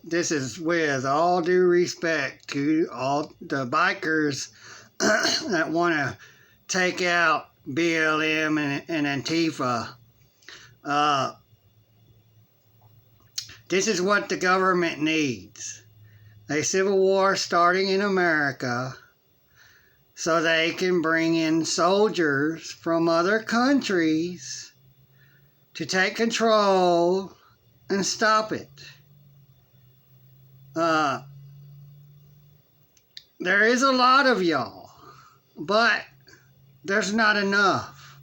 this is with all due respect to all the bikers that want to take out BLM and Antifa. This is what the government needs. A civil war starting in America so they can bring in soldiers from other countries to take control and stop it. There is a lot of y'all, but there's not enough.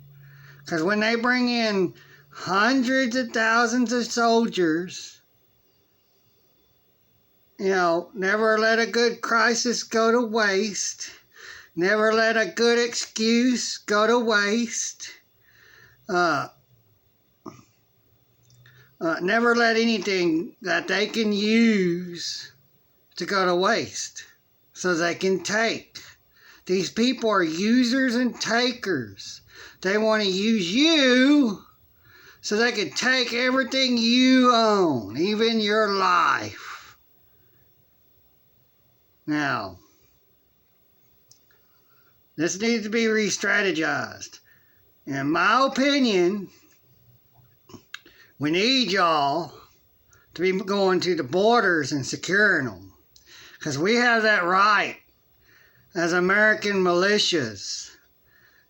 Because when they bring in hundreds of thousands of soldiers, never let a good crisis go to waste. Never let a good excuse go to waste. Never let anything that they can use to go to waste so they can take. These people are users and takers. They want to use you so they can take everything you own, even your life. Now, this needs to be re-strategized. In my opinion, we need y'all to be going to the borders and securing them. Because we have that right as American militias.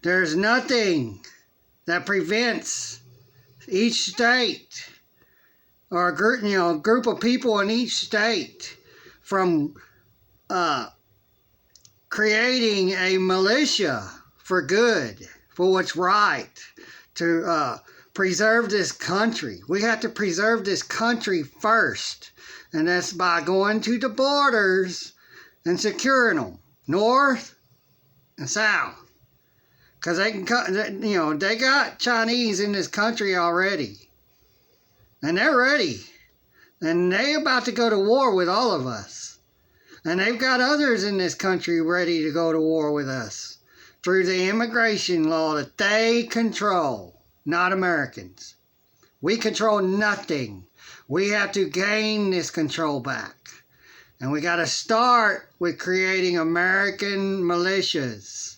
There's nothing that prevents each state or a group of people in each state from creating a militia for good, for what's right, to preserve this country. We have to preserve this country first, and that's by going to the borders and securing them, north and south. Because they can, they got Chinese in this country already, and they're ready, and they're about to go to war with all of us. And they've got others in this country ready to go to war with us through the immigration law that they control, not Americans. We control nothing. We have to gain this control back. And we got to start with creating American militias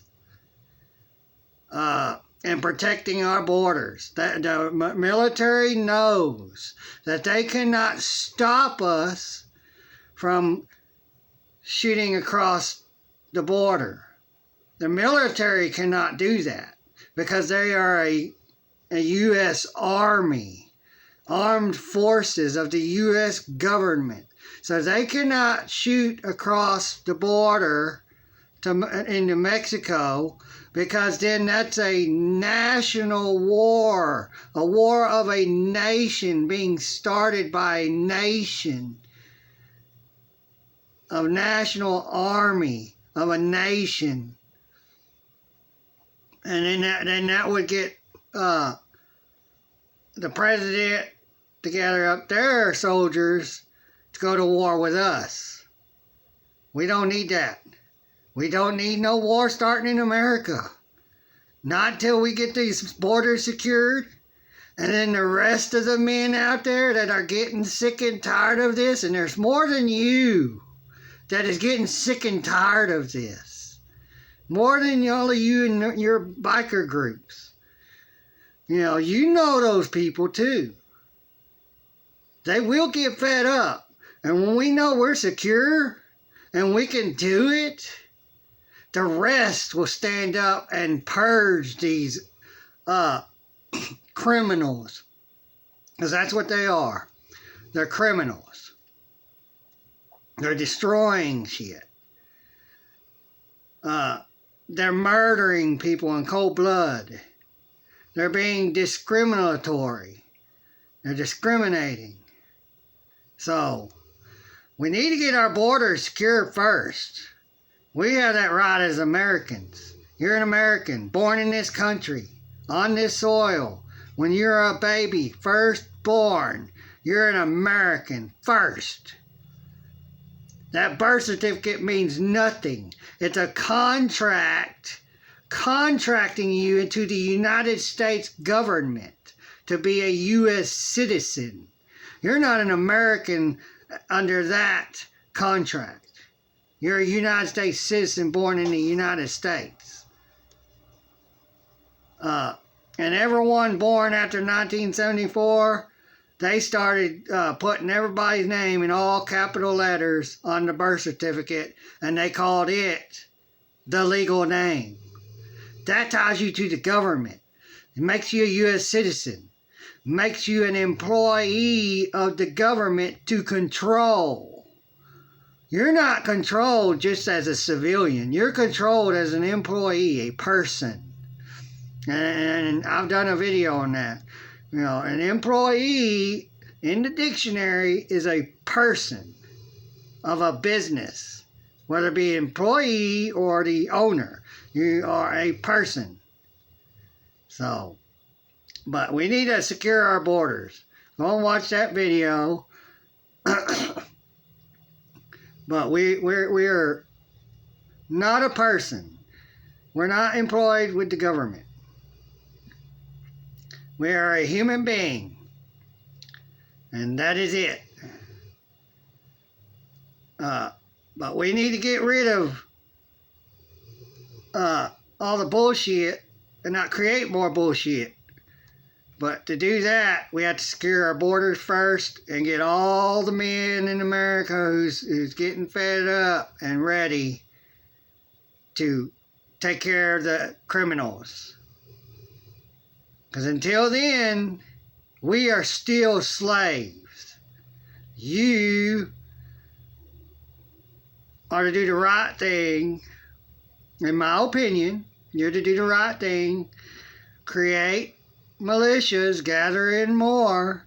and protecting our borders. The military knows that they cannot stop us from shooting across the border. The military cannot do that because they are a U.S. Army, armed forces of the U.S. government. So they cannot shoot across the border into Mexico, because then that's a national war, a war of a nation being started by a nation, a national army of a nation. And then that would get the president to gather up their soldiers to go to war with us. We don't need that. We don't need no war starting in America. Not till we get these borders secured. And then the rest of the men out there that are getting sick and tired of this, and there's more than you that is getting sick and tired of this. More than all of you and your biker groups. You know those people too. They will get fed up. And when we know we're secure and we can do it, the rest will stand up and purge these criminals. Because that's what they are. They're criminals. They're destroying shit. They're murdering people in cold blood. They're being discriminatory. They're discriminating. So, we need to get our borders secure first. We have that right as Americans. You're an American, born in this country, on this soil. When you're a baby, first born, you're an American first. That birth certificate means nothing. It's a contract contracting you into the United States government to be a U.S. citizen. You're not an American under that contract. You're a United States citizen born in the United States. And everyone born after 1974, they started putting everybody's name in all capital letters on the birth certificate, and they called it the legal name. That ties you to the government. It makes you a U.S. citizen. Makes you an employee of the government to control. You're not controlled just as a civilian. You're controlled as an employee, a person. And I've done a video on that. You know, an employee in the dictionary is a person of a business, whether it be employee or the owner. You are a person. So, but we need to secure our borders. Go and watch that video. But we're not a person. We're not employed with the government. We are a human being. And that is it. But we need to get rid of all the bullshit and not create more bullshit. But to do that, we have to secure our borders first and get all the men in America who's getting fed up and ready to take care of the criminals. Because until then, we are still slaves. You are to do the right thing. In my opinion, you're to do the right thing. Create militias, gather in more.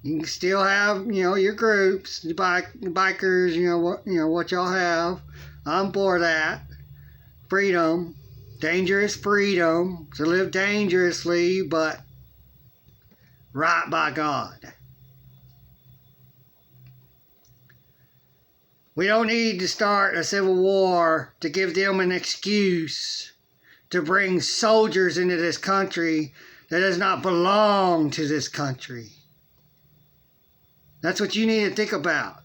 You can still have, your groups, the bikers, what y'all have. I'm for that. Freedom. Dangerous freedom. To live dangerously, but right by God. We don't need to start a civil war to give them an excuse to bring soldiers into this country that does not belong to this country. That's what you need to think about.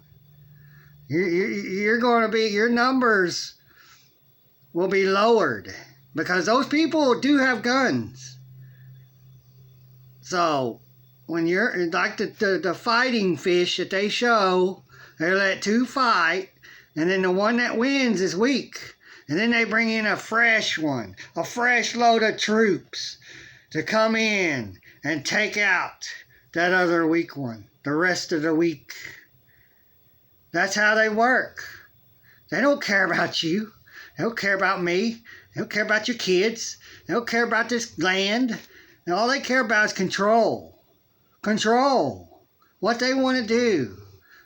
You're going to be, your numbers will be lowered because those people do have guns. So when you're like the fighting fish that they show, they let two fight, and then the one that wins is weak. And then they bring in a fresh one, a fresh load of troops to come in and take out that other weak one, the rest of the week. That's how they work. They don't care about you. They don't care about me. They don't care about your kids. They don't care about this land. And all they care about is control. Control. What they want to do.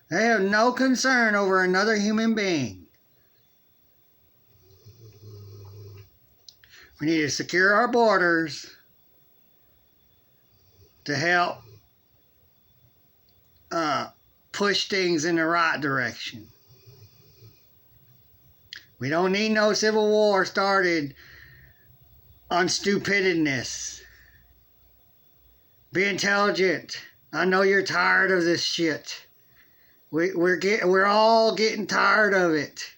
They have no concern over another human being. We need to secure our borders to help push things in the right direction. We don't need no civil war started on stupidness. Be intelligent. I know you're tired of this shit. We're all getting tired of it.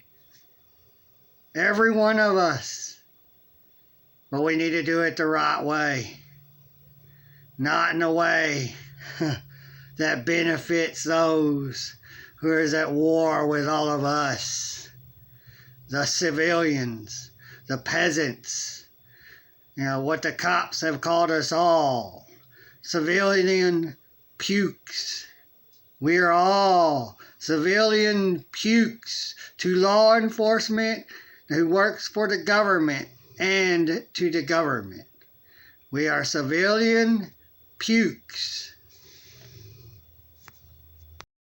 Every one of us. But we need to do it the right way. Not in a way that benefits those who are at war with all of us. The civilians, the peasants, what the cops have called us all. Civilian pukes. We are all civilian pukes to law enforcement who works for the government and to the government. We are civilian pukes.